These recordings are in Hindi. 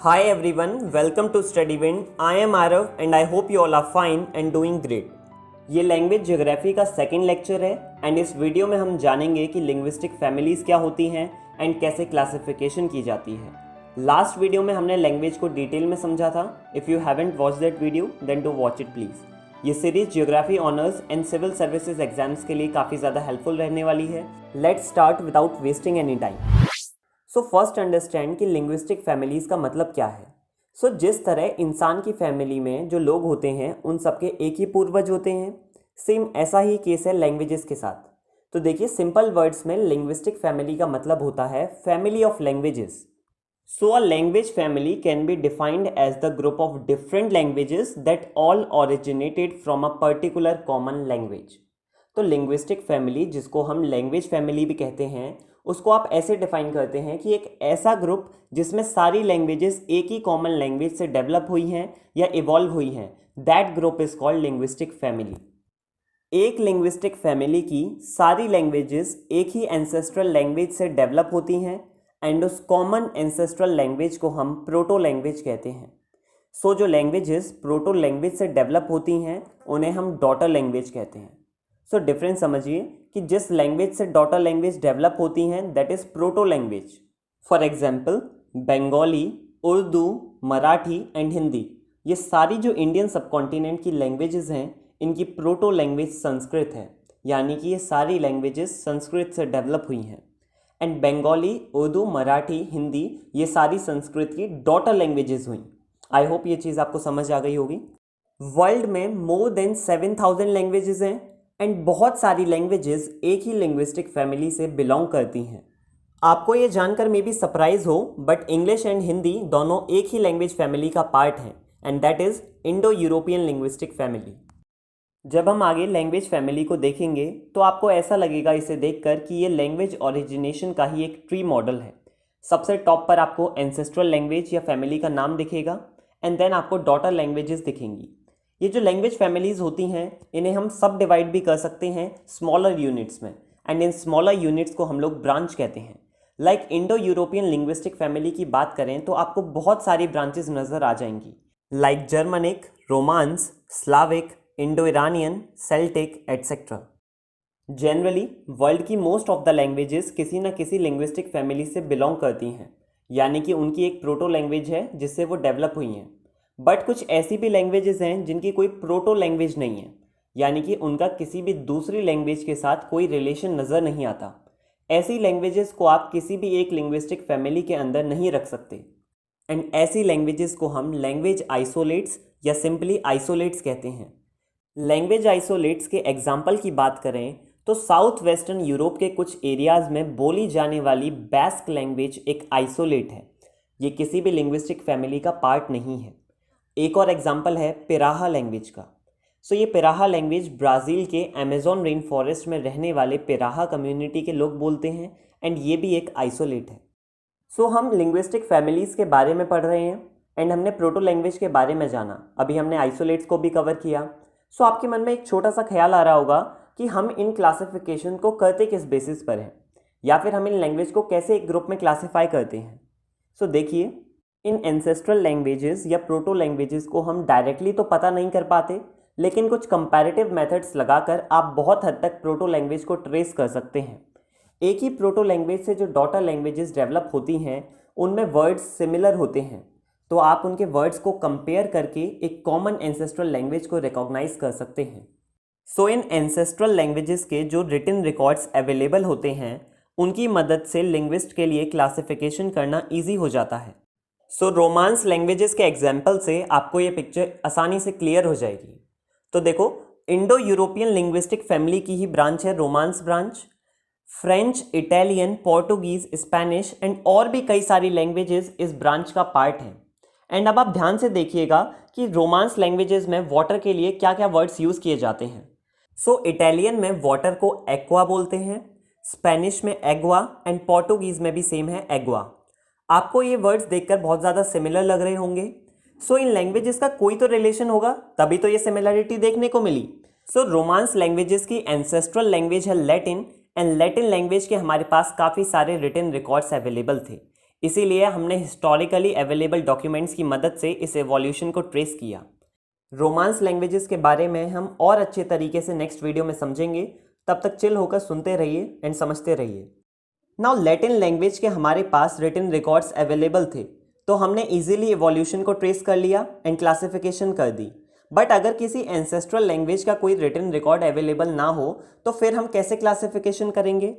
Hi everyone, welcome to StudyWin. I am Arav and I hope you all are fine and doing great. ये लैंग्वेज ज्योग्राफी का सेकंड लेक्चर है एंड इस वीडियो में हम जानेंगे कि लिंग्विस्टिक फैमिलीज क्या होती हैं एंड कैसे क्लासिफिकेशन की जाती है। लास्ट वीडियो में हमने लैंग्वेज को डिटेल में समझा था। If you haven't watch that video then do watch it please. ये series geography honours and civil services exams के लिए काफ़ी ज़्यादा हेल्पफुल रहने वाली है। Let's start without wasting any time. So first understand कि लिंग्विस्टिक फैमिलीज का मतलब क्या है। सो जिस तरह इंसान की फैमिली में जो लोग होते हैं उन सबके एक ही पूर्वज होते हैं, सेम ऐसा ही केस है लैंग्वेजेस के साथ। तो देखिए सिंपल वर्ड्स में लिंग्विस्टिक फैमिली का मतलब होता है family of languages. So a language family can be defined as the group of different languages that all originated from a particular common language. तो लिंग्विस्टिक फैमिली, जिसको हम लैंग्वेज फैमिली भी कहते हैं, उसको आप ऐसे डिफाइन करते हैं कि एक ऐसा ग्रुप जिसमें सारी लैंग्वेजेस एक ही कॉमन लैंग्वेज से डेवलप हुई हैं या इवॉल्व हुई हैं, that group is called linguistic family. एक लिंग्विस्टिक फैमिली की सारी लैंग्वेजेस एक ही एंसेस्ट्रल लैंग्वेज से डेवलप होती हैं एंड उस कॉमन एंसेस्ट्रल लैंग्वेज को हम प्रोटो लैंग्वेज कहते हैं। सो जो लैंग्वेजेस प्रोटो लैंग्वेज से डेवलप होती हैं उन्हें हम डॉटर लैंग्वेज कहते हैं। सो डिफरेंस समझिए कि जिस लैंग्वेज से डॉटर लैंग्वेज डेवलप होती हैं that is proto language. For example Bengali, Urdu, Marathi and Hindi, ये सारी जो इंडियन सबकॉन्टिनेंट की लैंग्वेजेस हैं इनकी प्रोटो लैंग्वेज संस्कृत है, यानी कि ये सारी लैंग्वेजेस संस्कृत से डेवलप हुई हैं। एंड बंगाली, उर्दू, मराठी, हिंदी ये सारी संस्कृत की डॉटर लैंग्वेजेस हुई। आई होप ये चीज़ आपको समझ आ गई होगी। वर्ल्ड में मोर देन 7,000 लैंग्वेजेस हैं एंड बहुत सारी लैंग्वेजेस एक ही लिंग्विस्टिक फैमिली से बिलोंग करती हैं। आपको ये जानकर मे बी सरप्राइज हो बट इंग्लिश एंड हिंदी दोनों एक ही लैंग्वेज फैमिली का पार्ट हैं and that is Indo European linguistic family. जब हम आगे लैंग्वेज फैमिली को देखेंगे तो आपको ऐसा लगेगा इसे देखकर कि ये लैंग्वेज ओरिजिनेशन का ही एक ट्री मॉडल है। सबसे टॉप पर आपको एंसेस्ट्रल लैंग्वेज या फैमिली का नाम दिखेगा एंड देन आपको डॉटर लैंग्वेजेस दिखेंगी। ये जो लैंग्वेज फैमिलीज़ होती हैं इन्हें हम सब डिवाइड भी कर सकते हैं स्मॉलर यूनिट्स में एंड इन स्मॉलर यूनिट्स को हम लोग ब्रांच कहते हैं। Like Indo European linguistic family की बात करें तो आपको बहुत सारी ब्रांचेस नज़र आ जाएंगी, like Germanic, romance, Slavic, Indo Iranian, Celtic etcetera. Generally world की मोस्ट ऑफ द लैंग्वेजेस किसी न किसी लिंग्विस्टिक फैमिली से बिलोंग करती हैं, यानी कि उनकी एक प्रोटो लैंग्वेज है जिससे वो डेवलप हुई हैं। बट कुछ ऐसी भी लैंग्वेजेस हैं जिनकी कोई प्रोटो लैंग्वेज नहीं है, यानी कि उनका किसी भी दूसरी लैंग्वेज के साथ कोई रिलेशन नज़र नहीं आता। ऐसी लैंग्वेजेस को आप किसी भी एक लिंग्विस्टिक फैमिली के अंदर नहीं रख सकते एंड ऐसी लैंग्वेजेस को हम लैंग्वेज आइसोलेट्स या सिंपली आइसोलेट्स कहते हैं। लैंग्वेज आइसोलेट्स के एग्जाम्पल की बात करें तो साउथ वेस्टर्न यूरोप के कुछ एरियाज़ में बोली जाने वाली बैस्क लैंग्वेज एक आइसोलेट है। ये किसी भी लिंग्विस्टिक फैमिली का पार्ट नहीं है। एक और एग्जाम्पल है पिराहा लैंग्वेज का। सो ये पिराहा लैंग्वेज ब्राज़ील के अमेज़न रेन फॉरेस्ट में रहने वाले पिराहा कम्युनिटी के लोग बोलते हैं एंड ये भी एक आइसोलेट है। सो हम लिंग्विस्टिक फैमिलीज़ के बारे में पढ़ रहे हैं एंड हमने प्रोटो लैंग्वेज के बारे में जाना, अभी हमने आइसोलेट्स को भी कवर किया। सो आपके मन में एक छोटा सा ख्याल आ रहा होगा कि हम इन क्लासिफिकेशन को करते किस बेसिस पर हैं, या फिर हम इन लैंग्वेज को कैसे एक ग्रुप में क्लासीफाई करते हैं। सो देखिए, इन एंसेस्ट्रल लैंग्वेजेस या प्रोटो लैंग्वेजेस को हम डायरेक्टली तो पता नहीं कर पाते, लेकिन कुछ कंपैरेटिव मेथड्स लगाकर आप बहुत हद तक प्रोटो लैंग्वेज को ट्रेस कर सकते हैं। एक ही प्रोटो लैंग्वेज से जो डॉटर लैंग्वेजेस डेवलप होती हैं उनमें वर्ड्स सिमिलर होते हैं, तो आप उनके वर्ड्स को कंपेयर करके एक कॉमन एंसेस्ट्रल लैंग्वेज को रिकॉग्नाइज कर सकते हैं। सो इन एंसेस्ट्रल लैंग्वेजेस के जो रिटन रिकॉर्ड्स अवेलेबल होते हैं उनकी मदद से लिंग्विस्ट के लिए क्लासिफिकेशन करना ईजी हो जाता है। सो रोमांस लैंग्वेजेस के एग्जाम्पल से आपको ये पिक्चर आसानी से क्लियर हो जाएगी। तो देखो, इंडो यूरोपियन लिंग्विस्टिक फैमिली की ही ब्रांच है romance branch. French, Italian, Portuguese, Spanish and और भी कई सारी लैंग्वेजेस इस ब्रांच का पार्ट हैं। एंड अब आप ध्यान से देखिएगा कि रोमांस लैंग्वेजेस में वाटर के लिए क्या क्या वर्ड्स यूज़ किए जाते हैं। सो इटालियन में वाटर को एक्वा बोलते हैं, स्पेनिश में एग्वा एंड पोर्टुगीज़ में भी सेम है एग्वा। आपको ये वर्ड्स देखकर बहुत ज़्यादा सिमिलर लग रहे होंगे। सो इन लैंग्वेजेस का कोई तो रिलेशन होगा, तभी तो ये सिमिलरिटी देखने को मिली। सो रोमांस लैंग्वेजेस की एंसेस्ट्रल लैंग्वेज है लैटिन एंड लैटिन लैंग्वेज के हमारे पास काफ़ी सारे रिटन रिकॉर्ड्स अवेलेबल थे। इसीलिए हमने हिस्टोरिकली अवेलेबल डॉक्यूमेंट्स की मदद से इस एवोल्यूशन को ट्रेस किया। रोमांस लैंग्वेजेस के बारे में हम और अच्छे तरीके से नेक्स्ट वीडियो में समझेंगे। तब तक चिल होकर सुनते रहिए एंड समझते रहिए। नाउ लैटिन लैंग्वेज के हमारे पास रिटन रिकॉर्ड्स अवेलेबल थे, तो हमने इजीली एवोल्यूशन को ट्रेस कर लिया एंड क्लासिफिकेशन कर दी। बट अगर किसी एंसेस्ट्रल लैंग्वेज का कोई रिटन रिकॉर्ड अवेलेबल ना हो तो फिर हम कैसे क्लासिफिकेशन करेंगे?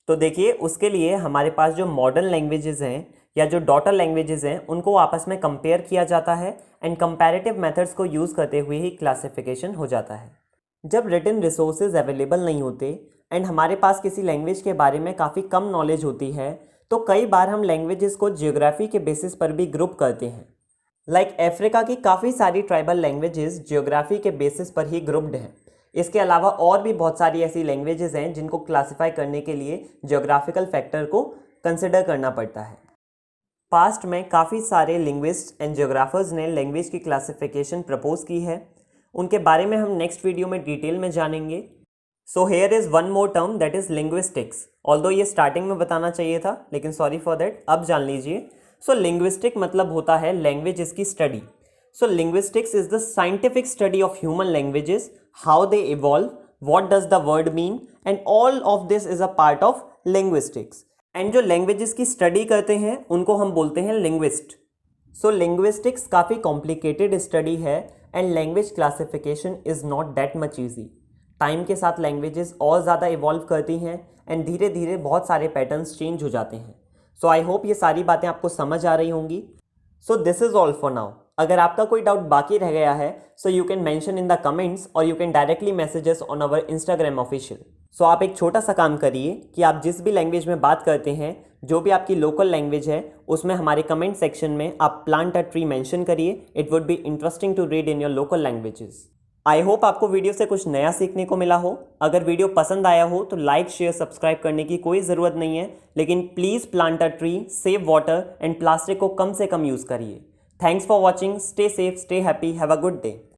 तो देखिए, उसके लिए हमारे पास जो मॉडर्न लैंग्वेजेस हैं या जो डॉटर लैंग्वेजेस हैं उनको आपस में कंपेयर किया जाता है एंड कंपैरेटिव मेथड्स को यूज़ करते हुए ही क्लासिफिकेशन हो जाता है। जब रिटन रिसोर्सेज अवेलेबल नहीं होते एंड हमारे पास किसी लैंग्वेज के बारे में काफ़ी कम नॉलेज होती है तो कई बार हम लैंग्वेजेस को जियोग्राफी के बेसिस पर भी ग्रुप करते हैं। लाइक अफ्रीका की काफ़ी सारी ट्राइबल लैंग्वेजेस जियोग्राफी के बेसिस पर ही ग्रुप्ड हैं। इसके अलावा और भी बहुत सारी ऐसी लैंग्वेजेस हैं जिनको क्लासिफाई करने के लिए जियोग्राफिकल फैक्टर को कंसिडर करना पड़ता है। पास्ट में काफ़ी सारे लिंग्विस्ट एंड जियोग्राफर्स ने लैंग्वेज की क्लासिफिकेशन प्रपोज की है। उनके बारे में हम नेक्स्ट वीडियो में डिटेल में जानेंगे। So here is one more term that is linguistics. Although ये स्टार्टिंग में बताना चाहिए था, लेकिन सॉरी फॉर दैट, अब जान लीजिए। सो लिंग्विस्टिक मतलब होता है लैंग्वेज की study. So linguistics is the scientific study of human languages, how they evolve, what does the word mean, and all of this is a part of linguistics. And जो लैंग्वेजेस की स्टडी करते हैं उनको हम बोलते हैं लिंग्विस्ट। सो लिंग्विस्टिक्स काफ़ी कॉम्प्लिकेटेड स्टडी है and language classification is not that much easy. Time के साथ लैंग्वेजेस और ज़्यादा इवॉल्व करती हैं एंड धीरे धीरे बहुत सारे पैटर्न्स चेंज हो जाते हैं। सो आई होप ये सारी बातें आपको समझ आ रही होंगी। So this is all for now. अगर आपका कोई डाउट बाकी रह गया है so you can mention in the comments और you can directly messages on our Instagram official. So आप एक छोटा सा काम करिए कि आप जिस भी लैंग्वेज में बात करते हैं, जो भी आपकी लोकल लैंग्वेज है, उसमें हमारे कमेंट सेक्शन में आप प्लांट अ ट्री मेंशन करिए। It would be interesting to read in your local languages. I hope आपको वीडियो से कुछ नया सीखने को मिला हो। अगर वीडियो पसंद आया हो तो लाइक शेयर सब्सक्राइब करने की कोई ज़रूरत नहीं है, लेकिन please plant a tree, save water and plastic को कम से कम यूज़ करिए। Thanks for watching. Stay safe, stay happy, have a good day.